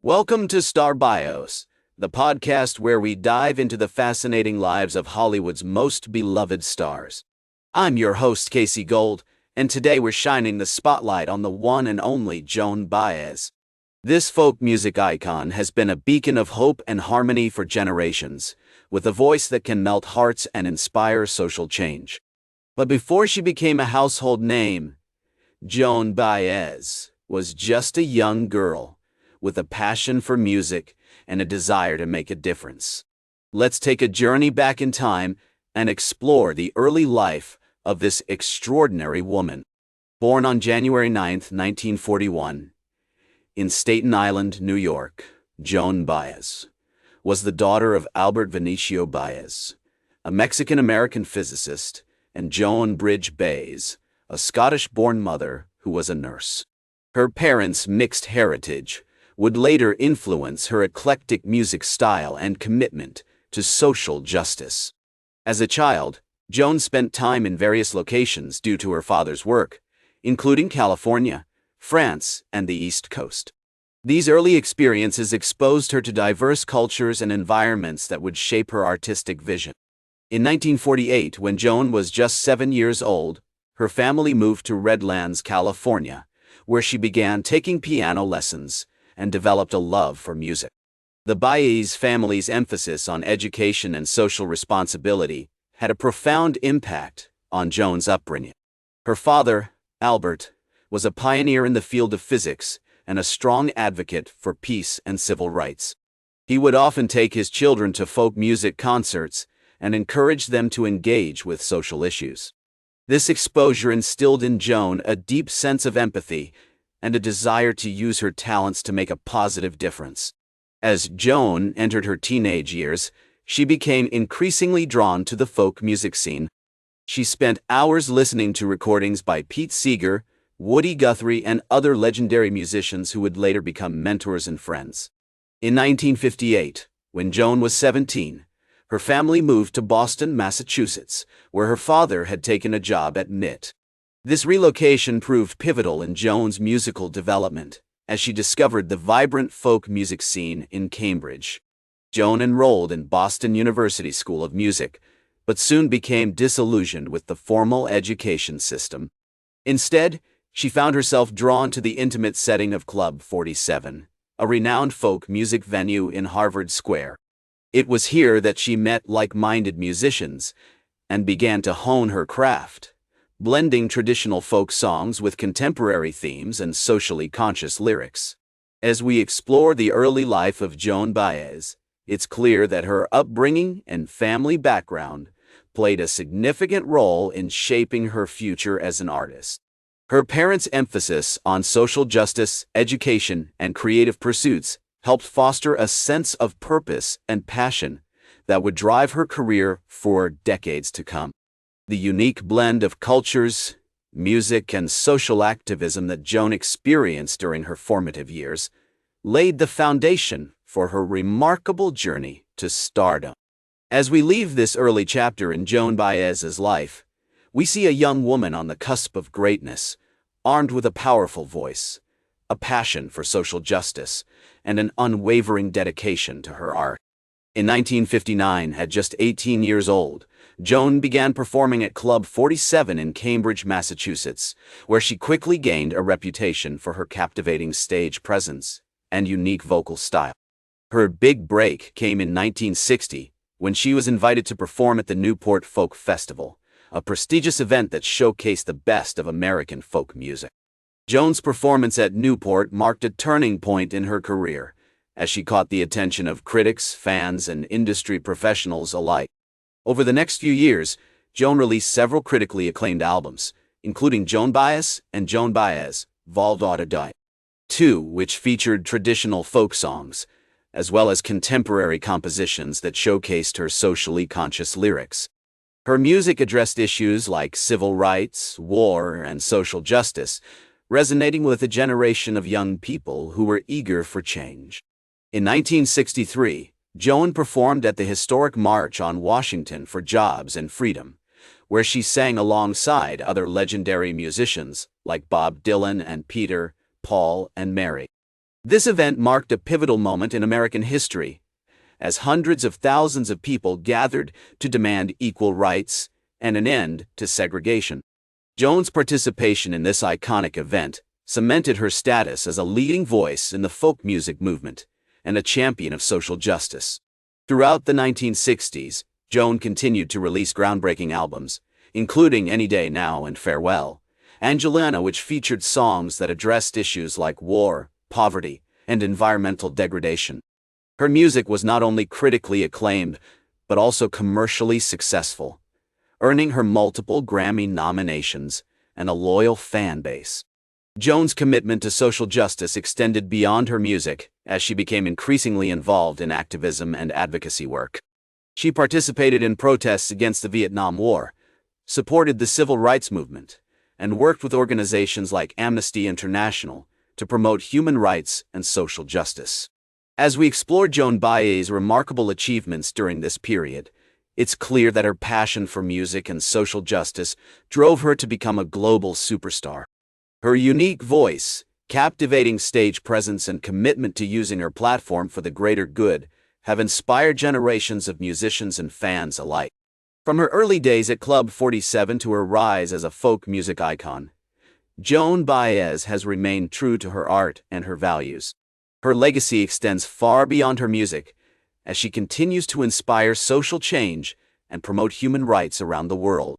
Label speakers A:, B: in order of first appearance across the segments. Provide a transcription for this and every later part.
A: Welcome to Star Bios, the podcast where we dive into the fascinating lives of Hollywood's most beloved stars. I'm your host, Casey Gold, and today we're shining the spotlight on the one and only Joan Baez. This folk music icon has been a beacon of hope and harmony for generations, with a voice that can melt hearts and inspire social change. But before she became a household name, Joan Baez was just a young girl with a passion for music and a desire to make a difference. Let's take a journey back in time and explore the early life of this extraordinary woman. Born on January 9, 1941, in Staten Island, New York, Joan Baez was the daughter of Albert Vinicio Baez, a Mexican-American physicist, and Joan Baez, a Scottish-born mother who was a nurse. Her parents' mixed heritage would later influence her eclectic music style and commitment to social justice. As a child, Joan spent time in various locations due to her father's work, including California, France, and the East Coast. These early experiences exposed her to diverse cultures and environments that would shape her artistic vision. In 1948, when Joan was just 7 years old, her family moved to Redlands, California, where she began taking piano lessons and developed a love for music. The Baez family's emphasis on education and social responsibility had a profound impact on Joan's upbringing. Her father, Albert, was a pioneer in the field of physics and a strong advocate for peace and civil rights. He would often take his children to folk music concerts and encourage them to engage with social issues. This exposure instilled in Joan a deep sense of empathy and a desire to use her talents to make a positive difference. As Joan entered her teenage years, she became increasingly drawn to the folk music scene. She spent hours listening to recordings by Pete Seeger, Woody Guthrie, and other legendary musicians who would later become mentors and friends. In 1958, when Joan was 17, her family moved to Boston, Massachusetts, where her father had taken a job at MIT. This relocation proved pivotal in Joan's musical development, as she discovered the vibrant folk music scene in Cambridge. Joan enrolled in Boston University School of Music, but soon became disillusioned with the formal education system. Instead, she found herself drawn to the intimate setting of Club 47, a renowned folk music venue in Harvard Square. It was here that she met like-minded musicians and began to hone her craft, blending traditional folk songs with contemporary themes and socially conscious lyrics. As we explore the early life of Joan Baez, it's clear that her upbringing and family background played a significant role in shaping her future as an artist. Her parents' emphasis on social justice, education, and creative pursuits helped foster a sense of purpose and passion that would drive her career for decades to come. The unique blend of cultures, music, and social activism that Joan experienced during her formative years laid the foundation for her remarkable journey to stardom. As we leave this early chapter in Joan Baez's life, we see a young woman on the cusp of greatness, armed with a powerful voice, a passion for social justice, and an unwavering dedication to her art. In 1959, at just 18 years old, Joan began performing at Club 47 in Cambridge, Massachusetts, where she quickly gained a reputation for her captivating stage presence and unique vocal style. Her big break came in 1960 when she was invited to perform at the Newport Folk Festival, a prestigious event that showcased the best of American folk music. Joan's performance at Newport marked a turning point in her career, as she caught the attention of critics, fans, and industry professionals alike. Over the next few years, Joan released several critically acclaimed albums, including Joan Baez and Joan Baez, Vol d'Aude 2, which featured traditional folk songs, as well as contemporary compositions that showcased her socially conscious lyrics. Her music addressed issues like civil rights, war, and social justice, resonating with a generation of young people who were eager for change. In 1963, Joan performed at the historic March on Washington for Jobs and Freedom, where she sang alongside other legendary musicians like Bob Dylan and Peter, Paul, and Mary. This event marked a pivotal moment in American history, as hundreds of thousands of people gathered to demand equal rights and an end to segregation. Joan's participation in this iconic event cemented her status as a leading voice in the folk music movement and a champion of social justice. Throughout the 1960s, Joan continued to release groundbreaking albums, including Any Day Now and Farewell, Angelina, which featured songs that addressed issues like war, poverty, and environmental degradation. Her music was not only critically acclaimed, but also commercially successful, earning her multiple Grammy nominations and a loyal fan base. Joan's commitment to social justice extended beyond her music as she became increasingly involved in activism and advocacy work. She participated in protests against the Vietnam War, supported the civil rights movement, and worked with organizations like Amnesty International to promote human rights and social justice. As we explore Joan Baez's remarkable achievements during this period, it's clear that her passion for music and social justice drove her to become a global superstar. Her unique voice, captivating stage presence, and commitment to using her platform for the greater good have inspired generations of musicians and fans alike. From her early days at Club 47 to her rise as a folk music icon, Joan Baez has remained true to her art and her values. Her legacy extends far beyond her music, as she continues to inspire social change and promote human rights around the world.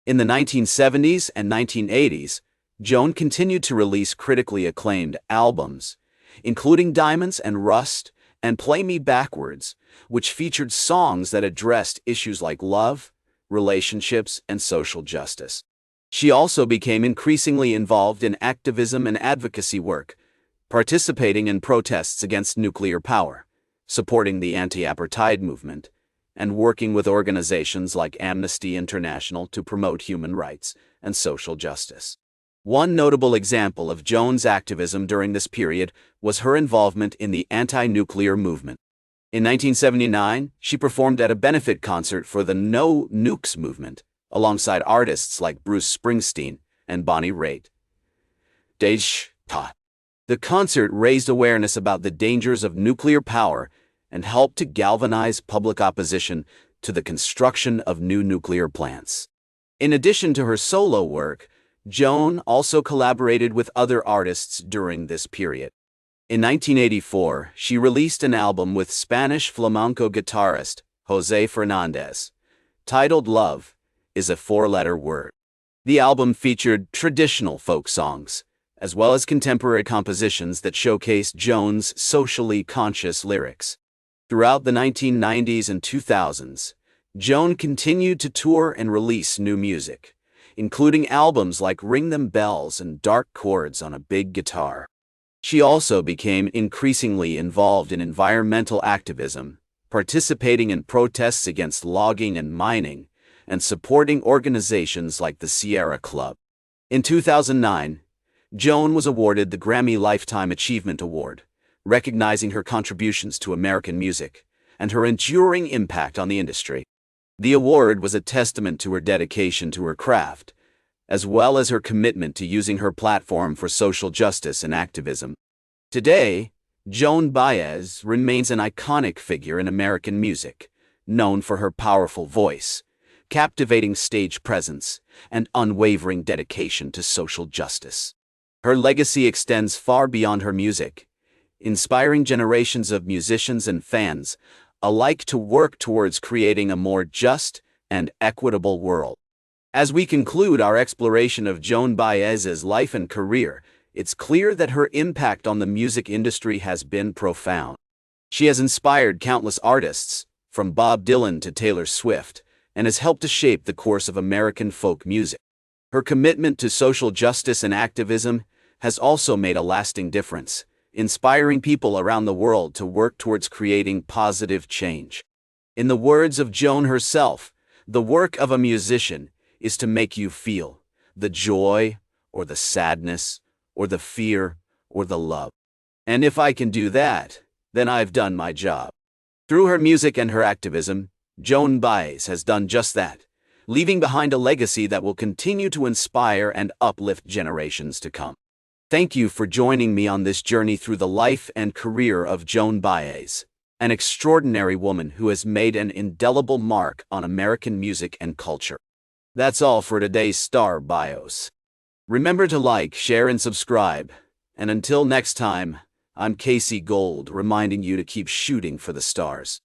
A: In the 1970s and 1980s, Joan continued to release critically acclaimed albums, including Diamonds and Rust and Play Me Backwards, which featured songs that addressed issues like love, relationships, and social justice. She also became increasingly involved in activism and advocacy work, participating in protests against nuclear power, supporting the anti-apartheid movement, and working with organizations like Amnesty International to promote human rights and social justice. One notable example of Joan's activism during this period was her involvement in the anti-nuclear movement. In 1979, she performed at a benefit concert for the No Nukes movement, alongside artists like Bruce Springsteen and Bonnie Raitt. The concert raised awareness about the dangers of nuclear power and helped to galvanize public opposition to the construction of new nuclear plants. In addition to her solo work, Joan also collaborated with other artists during this period. In 1984, she released an album with Spanish flamenco guitarist José Fernández, titled Love is a Four-Letter Word. The album featured traditional folk songs, as well as contemporary compositions that showcased Joan's socially conscious lyrics. Throughout the 1990s and 2000s, Joan continued to tour and release new music, including albums like Ring Them Bells and Dark Chords on a Big Guitar. She also became increasingly involved in environmental activism, participating in protests against logging and mining, and supporting organizations like the Sierra Club. In 2009, Joan was awarded the Grammy Lifetime Achievement Award, recognizing her contributions to American music and her enduring impact on the industry. The award was a testament to her dedication to her craft, as well as her commitment to using her platform for social justice and activism. Today, Joan Baez remains an iconic figure in American music, known for her powerful voice, captivating stage presence, and unwavering dedication to social justice. Her legacy extends far beyond her music, inspiring generations of musicians and fans alike to work towards creating a more just and equitable world. As we conclude our exploration of Joan Baez's life and career, it's clear that her impact on the music industry has been profound. She has inspired countless artists, from Bob Dylan to Taylor Swift, and has helped to shape the course of American folk music. Her commitment to social justice and activism has also made a lasting difference, inspiring people around the world to work towards creating positive change. In the words of Joan herself, the work of a musician is to make you feel the joy or the sadness or the fear or the love. And if I can do that, then I've done my job. Through her music and her activism, Joan Baez has done just that, leaving behind a legacy that will continue to inspire and uplift generations to come. Thank you for joining me on this journey through the life and career of Joan Baez, an extraordinary woman who has made an indelible mark on American music and culture. That's all for today's Star Bios. Remember to like, share, and subscribe. And until next time, I'm Casey Gold, reminding you to keep shooting for the stars.